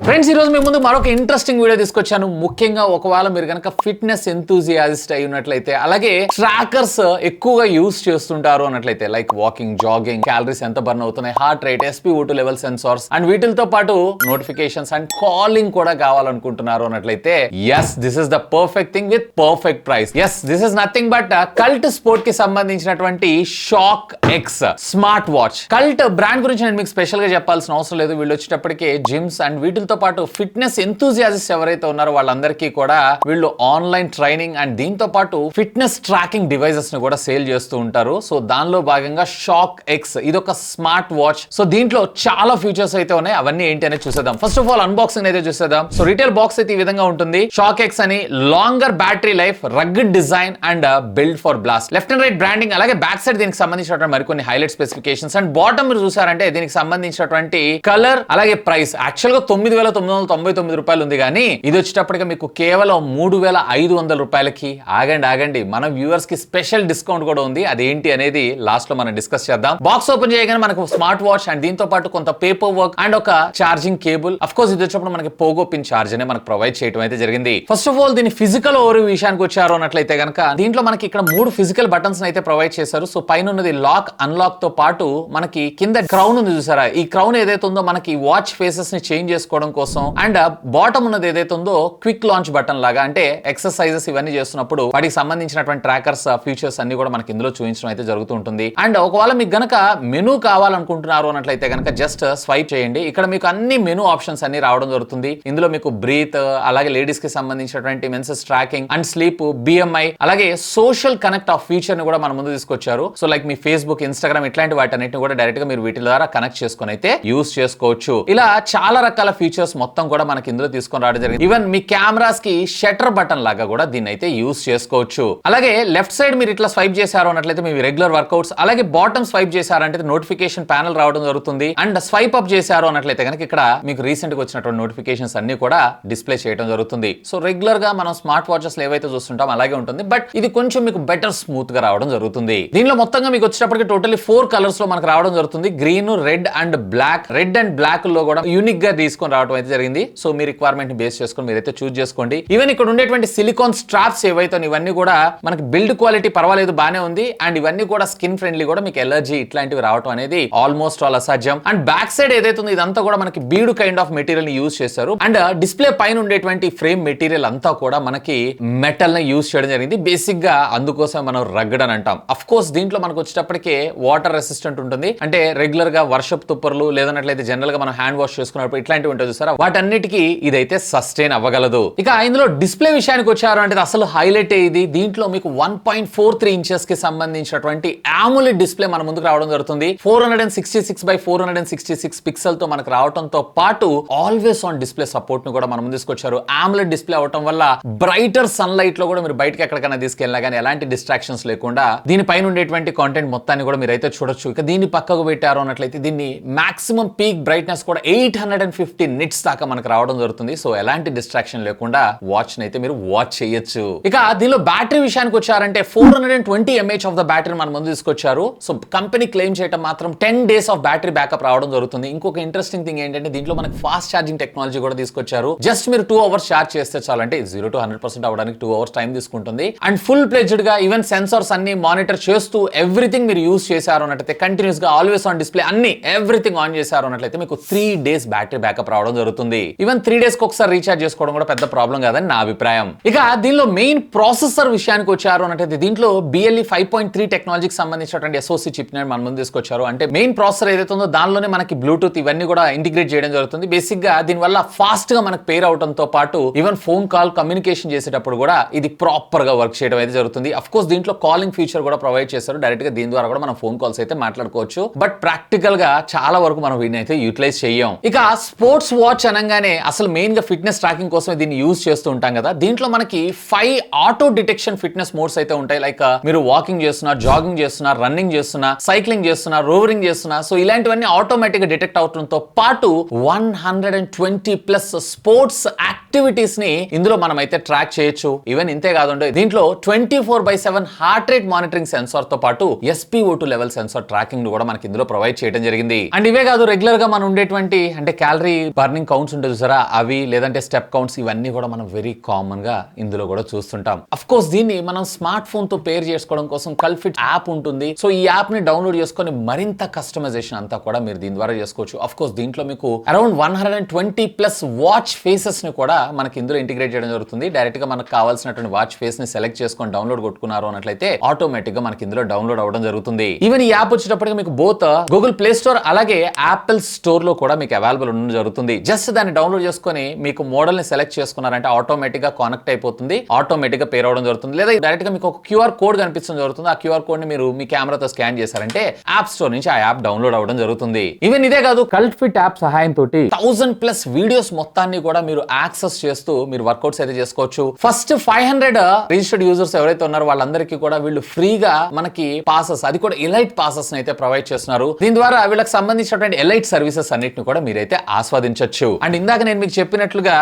Friends, ఈ రోజు మీ ముందు మరొక ఇంట్రెస్టింగ్ వీడియో తీసుకొచ్చాను. ముఖ్యంగా ఒకవేళ మీరు కనుక ఫిట్నెస్ ఎంతూజియాసిస్ట్ అయి ఉన్నట్లయితే, అలాగే ట్రాకర్స్ ఎక్కువగా యూస్ చేస్తుంటారు అన్నట్లయితే, లైక్ వాకింగ్, జాగింగ్, క్యాలరీస్ ఎంత బర్న్ అవుతున్నాయి, heart rate, SpO2 level sensors and వీటితో పాటు నోటిఫికేషన్స్ అండ్ కాలింగ్ కూడా కావాలనుకుంటున్నారు అన్నట్లయితే, yes this is the perfect thing with perfect price. Yes this is nothing but cult sport కి సంబంధించినటువంటి shock X smart watch. Cult brand గురించి నేను మీకు స్పెషల్ గా చెప్పాల్సిన అవసరం లేదు. వీళ్ళు వచ్చేటప్పటికే జిమ్స్ అండ్ వీటితో పాటు ఫిట్నెస్ ఎంతూజియాసిస్ట్ ఎవరైతే ఉన్నారో వాళ్ళందరికీ కూడా వీళ్ళు ఆన్లైన్ ట్రైనింగ్ అండ్ దీంతో పాటు ఫిట్నెస్ ట్రాకింగ్ డివైసెస్ ని కూడా సేల్ చేస్తూ ఉంటారు. సో దానిలో భాగంగా షాక్ ఎక్స్ ఇది ఒక స్మార్ట్ వాచ్. సో దీంట్లో చాలా ఫీచర్స్ అయితే ఉన్నాయి. అవన్నీ ఏంటి అనేది చూసేద్దాం. ఫస్ట్ ఆఫ్ ఆల్ అన్బాక్సింగ్ అయితే చూసేద్దాం. సో రిటైల్ బాక్స్ అయితే ఈ విధంగా ఉంటుంది. షాక్ ఎక్స్ అని longer battery life, rugged design and build for blast. Left and right branding, అలాగే బ్యాక్ సైడ్ దీనికి సంబంధించినటువంటి మరికొన్ని హైలైట్ స్పెసిఫికేషన్స్ అండ్ బాటమ్ మీరు చూసారంటే దీనికి సంబంధించినటువంటి కలర్ అలాగే ప్రైస్ యాక్చువల్ గా 9,999 రూపాయలు ఉంది, కానీ ఇది వచ్చేటప్పటికి మీకు కేవలం 3,500 రూపాయలకి. ఆగండి, మన వ్యూవర్స్ కి స్పెషల్ డిస్కౌంట్ కూడా ఉంది. అదేంటి అనేది లాస్ట్ లో మనం డిస్కస్ చేద్దాం. బాక్స్ ఓపెన్ చేయగానే మనకు స్మార్ట్ వాచ్ అండ్ దీంతో పాటు కొంత పేపర్ వర్క్ అండ్ ఒక ఛార్జింగ్ కేబుల్. అఫ్ కోర్స్ ఇది వచ్చేటప్పుడు మనకి పోగో పిన్ ఛార్జ్ అనే మనకు ప్రొవైడ్ చేయడం అయితే జరిగింది. ఫస్ట్ ఆఫ్ ఆల్ దీని ఫిజికల్ ఓవర్ విషయానికి వచ్చారు అన్నట్లయితే కనుక దీంట్లో మనకి ఇక్కడ 3 ఫిజికల్ బటన్స్ అయితే ప్రొవైడ్ చేశారు. సో పైన ఉన్నది లాక్ అన్లాక్ తో పాటు మనకి కింద క్రౌన్ ఉంది చూసారా, ఈ క్రౌన్ ఏదైతే ఉందో మనకి వాచ్ ఫేసెస్ ని చేంజ్ చేసుకోవడం కోసం అండ్ బాటమ్ ఉన్నది ఏదైతే ఉందో క్విక్ లాంచ్ బటన్ లాగా, అంటే ఎక్సర్సైజెస్ ఇవన్నీ చేస్తున్నప్పుడు వాటికి సంబంధించినటువంటి ట్రాకర్స్ ఫీచర్స్ అన్ని కూడా మనకి ఇందులో చూపించడం అయితే జరుగుతూ ఉంటుంది. అండ్ ఒకవేళ మీకు గనక మెనూ కావాలనుకుంటున్నారు అన్నట్లయితే కనుక జస్ట్ స్వైప్ చేయండి. ఇక్కడ మీకు అన్ని మెనూ ఆప్షన్స్ అన్ని రావడం జరుగుతుంది. ఇందులో మీకు బ్రీత్, అలాగే లేడీస్ కి సంబంధించినటువంటి menses tracking and sleep, BMI, అలాగే సోషల్ కనెక్ట్ ఆఫ్ ఫీచర్ ని కూడా మన ముందు తీసుకొచ్చారు. సో లైక్ మీ ఫేస్బుక్, ఇన్స్టాగ్రామ్ ఇట్లాంటి వాటన్నిటిని కూడా డైరెక్ట్ గా మీరు వీటి ద్వారా కనెక్ట్ చేసుకుని అయితే యూస్ చేసుకోవచ్చు. ఇలా చాలా రకాల ఫీచర్స్ మొత్తం కూడా మనకి ఇందులో తీసుకొని రావడం జరిగింది. ఈవెన్ మీ కెమెరాస్ కి షట్టర్ బటన్ లాగా కూడా దీన్ని అయితే యూస్ చేసుకోవచ్చు. అలాగే లెఫ్ట్ సైడ్ మీరు ఇట్లా స్వైప్ చేశారు అన్నట్లయితే మీ రెగ్యులర్ వర్కౌట్స్, అలాగే బాటమ్ స్వైప్ చేశారంటే నోటిఫికేషన్ ప్యానల్ రావడం జరుగుతుంది. అండ్ స్వైప్ అప్ చేశారు అన్నట్లయితే కనుక ఇక్కడ మీకు రీసెంట్ గా వచ్చినటువంటి నోటిఫికేషన్స్ అన్ని కూడా డిస్ప్లే చేయడం జరుగుతుంది. సో రెగ్యులర్ గా మనం స్మార్ట్ వాచెస్ ఏవైతే చూస్తుంటాం అలాగే ఉంటుంది, బట్ ఇది కొంచెం మీకు బెటర్ స్మూత్ గా రావడం జరుగుతుంది. దీనిలో మొత్తంగా మీకు వచ్చేటప్పటికి టోటల్లీ 4 కలర్స్ లో మనకు రావడం జరుగుతుంది. Green, red and black. Red and black లో కూడా యూనిక్ గా తీసుకొని రావడం అయితే జరిగింది. సో మీ రిక్వైర్మెంట్ ని బేస్ చేసుకొని మీరైతే చూస్ చేసుకోండి. ఈవెన్ ఇక్కడ ఉండేటువంటి సిలికాన్ స్ట్రాప్స్ ఏవైతే ఇవన్నీ కూడా మనకి బిల్డ్ క్వాలిటీ పర్వాలేదు, బానే ఉంది. అండ్ ఇవన్నీ కూడా స్కిన్ ఫ్రెండ్లీ కూడా, మీకు ఎలర్జీ ఇట్లాంటివి రావడం అనేది ఆల్మోస్ట్ ఆల్ అసాధ్యం. అండ్ బ్యాక్ సైడ్ ఏదైతే ఉందో ఇదంతా కూడా మనకి బీడు కైండ్ ఆఫ్ మెటీరియల్ ని యూజ్ చేశారు. అండ్ డిస్ప్లే పైన ఉండేటువంటి ఫ్రేమ్ మెటీరియల్ అంతా కూడా మనకి మెటల్ ని యూజ్ చేయడం జరిగింది. బేసిక్ గా అందుకోసం మనం రగ్గడ్ అని అంటాం. అఫ్ కోర్స్ దీంట్లో మనకు వచ్చేటప్పటికే వాటర్ రెసిస్టెంట్ ఉంటుంది. అంటే రెగ్యులర్ గా వర్షపు తుప్పర్లు లేదన్నట్లయితే జనరల్ గా మనం హ్యాండ్ వాష్ చేసుకున్నప్పుడు ఇట్లాంటివి ఉంటుంది చూసారా, వాటన్నిటికీ ఇదైతే సస్టైన్ అవ్వగలదు. ఇక ఇందులో డిస్ప్లే విషయానికి వచ్చారు అంటే అసలు హైలైట్ ఇది. దీంట్లో మీకు 1.43 ఇంచెస్ కి సంబంధించినటువంటి AMOLED డిస్ప్లే మన ముందుకు రావడం జరుగుతుంది. 466x466 పిక్సెల్ తో మనకు రావడంతో పాటు ఆల్వేస్ ఆన్ డిస్ప్లే సపోర్ట్ ను కూడా మన ముందు తీసుకొచ్చారు. AMOLED డిస్ప్లే అవటం వల్ల బ్రైటర్ సన్ లైట్ లో కూడా మీరు బయటకి ఎక్కడికైనా తీసుకెళ్ళినా కానీ ఎలాంటి డిస్ట్రాక్షన్స్ లేకుండా దీనిపైన ఉండేటువంటి కాంటెంట్ మొత్తాన్ని కూడా మీరైతే చూడొచ్చు. ఇక దీన్ని పక్కకు పెట్టారు అన్నట్లయితే దీన్ని మాక్సిమం పీక్ బ్రైట్నెస్ కూడా 850 నిట్స్ దాకా మనకు రావడం జరుగుతుంది. సో ఎలాంటి డిస్ట్రాక్షన్ లేకుండా వాచ్ అయితే మీరు వాచ్ చేయొచ్చు. ఇక దీనిలో బ్యాటరీ విషయానికి వచ్చారంటే 420 mAh ఆఫ్ ద బ్యాటరీ మన ముందు తీసుకొచ్చారు. సో కంపెనీ క్లెయిమ్ చేయడం మాత్రం 10 days ఆఫ్ బ్యాటరీ బ్యాకప్ రావడం జరుగుతుంది. ఇంకొక ఇంట్రెస్టింగ్ థింగ్ ఏంటంటే దీంట్లో మనకి ఫాస్ట్ ఛార్జింగ్ టెక్నాలజీ కూడా తీసుకొచ్చారు. జస్ట్ మీరు 2 hours ఛార్జ్ చేస్తే చాలంటే 0 to 100% అవడానికి 2 hours టైం తీసుకుంటుంది. అండ్ ఫుల్ ప్లెజ్డ్ గా ఈవెన్ సెన్సార్స్ అన్ని మానిటర్ చేస్తూ ఎవ్రీథింగ్ మీరు యూస్ చేశారు అన్నట్లయితే కంటిన్యూస్ గా ఆల్వేస్ ఆన్ డిస్ప్లే అన్ని ఎవ్రీథింగ్ ఆన్ చేశారు అన్నట్లయితే మీకు 3 days బ్యాటరీ బ్యాకప్ రావడం జరుగుతుంది. ఈవెన్ 3 days కి ఒకసారి రీఛార్జ్ చేసుకోవడం కూడా పెద్ద ప్రాబ్లం కాదని నా అభిప్రాయం. ఇక దీనిలో మెయిన్ ప్రాసెసర్ విషయానికి వచ్చారు అన్నట్లయితే దీంట్లో BLE 5.3 టెక్నాలజీకి సంబంధించినటువంటి SoC చిప్ ని మన ముందు తీసుకొచ్చారు. అంటే మెయిన్ ప్రాసెసర్ ఏదైతే ఉందో దానిలోనే మనకి బ్లూటూత్ ఇవన్నీ కూడా ఇంటిగ్రేట్ చేయడం జరుగుతుంది. బేసిక్ గా దీని వల్ల ఫాస్ట్ గా మనకు పేర్ అవడంతో పాటు ఈవెన్ ఫోన్ కాల్ కమ్యూనికేషన్ చేసేటప్పుడు కూడా ఇది ప్రాపర్ గా వర్క్ చేయడం అయితే జరుగుతుంది. అఫ్ కోర్స్ దీంట్లో కాలింగ్ ఫీచర్ కూడా ప్రొవైడ్ చేశారు. డైరెక్ట్ గా దీని ద్వారా కూడా మనం ఫోన్ కాల్స్ అయితే మాట్లాడుకోవచ్చు. బట్ ప్రాక్టికల్ గా చాలా వరకు మనం వీటిని అయితే యూటిలైజ్ చేయం. ఇక స్పోర్ట్స్ వాచ్ అనగానే అసలు మెయిన్ గా ఫిట్నెస్ ట్రాకింగ్ కోసం దీన్ని యూజ్ చేస్తూ ఉంటాం కదా. దీంట్లో మనకి 5 ఆటో డిటెక్షన్ ఫిట్నెస్ మోడ్స్ అయితే ఉంటాయి. లైక్ మీరు వాకింగ్ చేస్తున్నా, జాగింగ్ చేస్తున్నా, రన్నింగ్ చేస్తున్నా, సైక్లింగ్ చేస్తున్నా, రోవరింగ్ చేస్తున్నా, సో ఇలాంటివన్నీ ఆటోమేటిక్ గా డిటెక్ట్ అవడంతో పాటు 120+ స్పోర్ట్స్ యాక్టివ్ యాక్టివిటీస్ ని ఇందులో మనం అయితే ట్రాక్ చేయొచ్చు. ఈవెన్ ఇంతే కాదండి, దీంట్లో 24/7 హార్ట్ రేట్ మానిటరింగ్ సెన్సార్ తో పాటు SpO2 లెవెల్ సెన్సార్ ట్రాకింగ్ కూడా మనకి ఇందులో ప్రొవైడ్ చేయడం జరిగింది. అండ్ ఇవే కాదు, రెగ్యులర్ గా మనం ఉండేటువంటి అంటే క్యాలరీ బర్నింగ్ కౌంట్స్ ఉంటుంది చూసారా, అవి లేదంటే స్టెప్ కౌంట్స్, ఇవన్నీ కూడా మనం వెరీ కామన్ గా ఇందులో కూడా చూస్తుంటాం. అఫ్ కోర్స్ దీన్ని మనం స్మార్ట్ ఫోన్ తో పేర్ చేసుకోవడం కోసం కల్ఫిట్ యాప్ ఉంటుంది. సో ఈ యాప్ ని డౌన్లోడ్ చేసుకొని మరింత కస్టమైజేషన్ అంతా కూడా మీరు దీని ద్వారా చేసుకోవచ్చు. అఫ్ కోర్స్ దీంట్లో మీకు అరౌండ్ 120+ వాచ్ ఫేసెస్ ని కూడా మనకి ఇందులో ఇంటిగ్రేట్ చేయడం జరుగుతుంది. డైరెక్ట్ గా మనకు కావాల్సినటువంటి వాచ్ ఫేస్ ని సెలెక్ట్ చేసుకొని డౌన్లోడ్ కొట్టుకున్నారు అన్నట్లయితే ఆటోమేటిక్ గా మనకి ఇందులో డౌన్లోడ్ అవ్వడం జరుగుతుంది. ఈవెన్ ఈ యాప్ వచ్చేటప్పటికి మీకు బోత్ గూగుల్ ప్లే స్టోర్ అలాగే యాపిల్ స్టోర్ లో కూడా మీకు అవైలబుల్ ఉండడం జరుగుతుంది. జస్ట్ దాన్ని డౌన్లోడ్ చేసుకొని మీకు మోడల్ ని సెలెక్ట్ చేసుకున్నారంటే ఆటోమేటిక్ గా కనెక్ట్ అయిపోతుంది, ఆటోమేటిక్ గా పేర్ అవడం జరుగుతుంది. లేదా డైరెక్ట్ గా మీకు ఒక QR కోడ్ కనిపించడం జరుగుతుంది. ఆ QR కోడ్ ని మీరు మీ కెమెరాతో స్కాన్ చేశారంటే యాప్ స్టోర్ నుంచి ఆ యాప్ డౌన్లోడ్ అవ్వడం జరుగుతుంది. ఈవెన్ ఇదే కాదు, కల్ఫిట్ యాప్ సహాయంతో 1000+ వీడియోస్ మొత్తాన్ని కూడా మీరు యాక్సెస్ చేస్తూ మీరు వర్కౌట్స్ అయితే చేసుకోవచ్చు. ఫస్ట్ 500 రిజిస్టర్డ్ యూజర్స్ ఎవరైతే ఉన్నారో వాళ్ళందరికీ కూడా వీళ్ళు ఫ్రీగా మనకి పాసెస్, అది కూడా ఎలైట్ పాసెస్ అయితే ప్రొవైడ్ చేస్తున్నారు. దీని ద్వారా వీళ్ళకి సంబంధించినటువంటి ఎలైట్ సర్వీసెస్ అన్నిటిని కూడా మీరైతే ఆస్వాదించవచ్చు. అండ్ ఇందాక నేను మీకు చెప్పినట్లుగా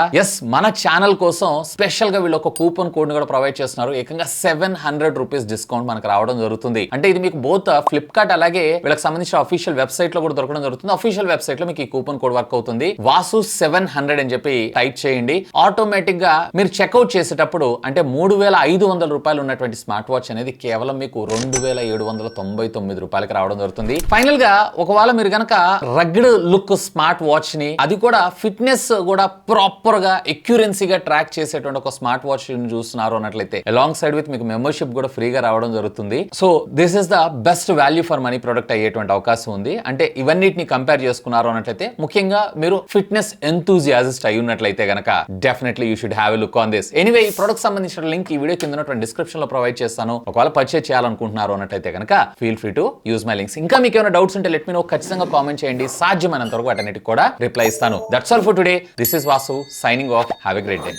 మన ఛానల్ కోసం స్పెషల్ గా వీళ్ళు ఒక కూపన్ కోడ్ ని కూడా ప్రొవైడ్ చేస్తున్నారు. ఏకంగా 700 రూపీస్ డిస్కౌంట్ మనకు రావడం జరుగుతుంది. అంటే ఇది మీకు బోత్ ఫ్లిప్కార్ట్ అలాగే వీళ్ళకి సంబంధించిన అఫీషియల్ వెబ్సైట్ లో కూడా దొరకడం జరుగుతుంది. అఫీషియల్ వెబ్సైట్ లో మీకు ఈ కూపన్ కోడ్ వర్క్ అవుతుంది. వాసు 700 అని చెప్పి టైప్ చేయండి. ఆటోమేటిక్ గా మీరు చెక్అవుట్ చేసేటప్పుడు అంటే 3500 రూపాయలు ఉన్నటువంటి స్మార్ట్ వాచ్ అనేది కేవలం మీకు 2799 రూపాయలకి రావడం జరుగుతుంది. ఫైనల్ గా ఒకవేళ మీరు గనక రగ్డ్ లుక్ స్మార్ట్ వాచ్ ని, అది కూడా ఫిట్నెస్ కూడా ప్రాపర్ గా ఎక్యురెన్సీగా ట్రాక్ చేసేటువంటి ఒక స్మార్ట్ వాచ్ చూస్తున్నారు అన్నట్లయితే అలాంగ్ సైడ్ విత్ మీకు మెంబర్షిప్ కూడా ఫ్రీగా రావడం జరుగుతుంది. So this is the best value for money product అయ్యేటువంటి అవకాశం ఉంది. అంటే ఇవన్నిటిని కంపేర్ చేసుకున్నారు అన్నట్లయితే ముఖ్యంగా మీరు ఫిట్నెస్ ఎంతూజియాసిస్ట్ అయి ఉన్నట్లయితే గనక definitely you should have a look on this. Anyway ఈ ప్రొడక్ట్ సంబంధించిన లింక్ ఈ వీడియో కింద ఉన్నటువంటి డిస్క్రిప్షన్ లో ప్రొవైడ్ చేస్తాను. ఒకవేళ పర్చేజ్ చేయాలనుకుంటున్నారు అన్నట్లయితే గనక feel free to use my links. ఇంకా మీకు ఏమైనా డౌట్స్ ఉంటే లెట్ మీ నో, ఖచ్చితంగా కామెంట్ చేయండి. సాధ్యమైనంత వరకు వాటన్నిటికి కూడా రిప్లై ఇస్తాను. That's all for today. This is Vasu signing off. Have a great day.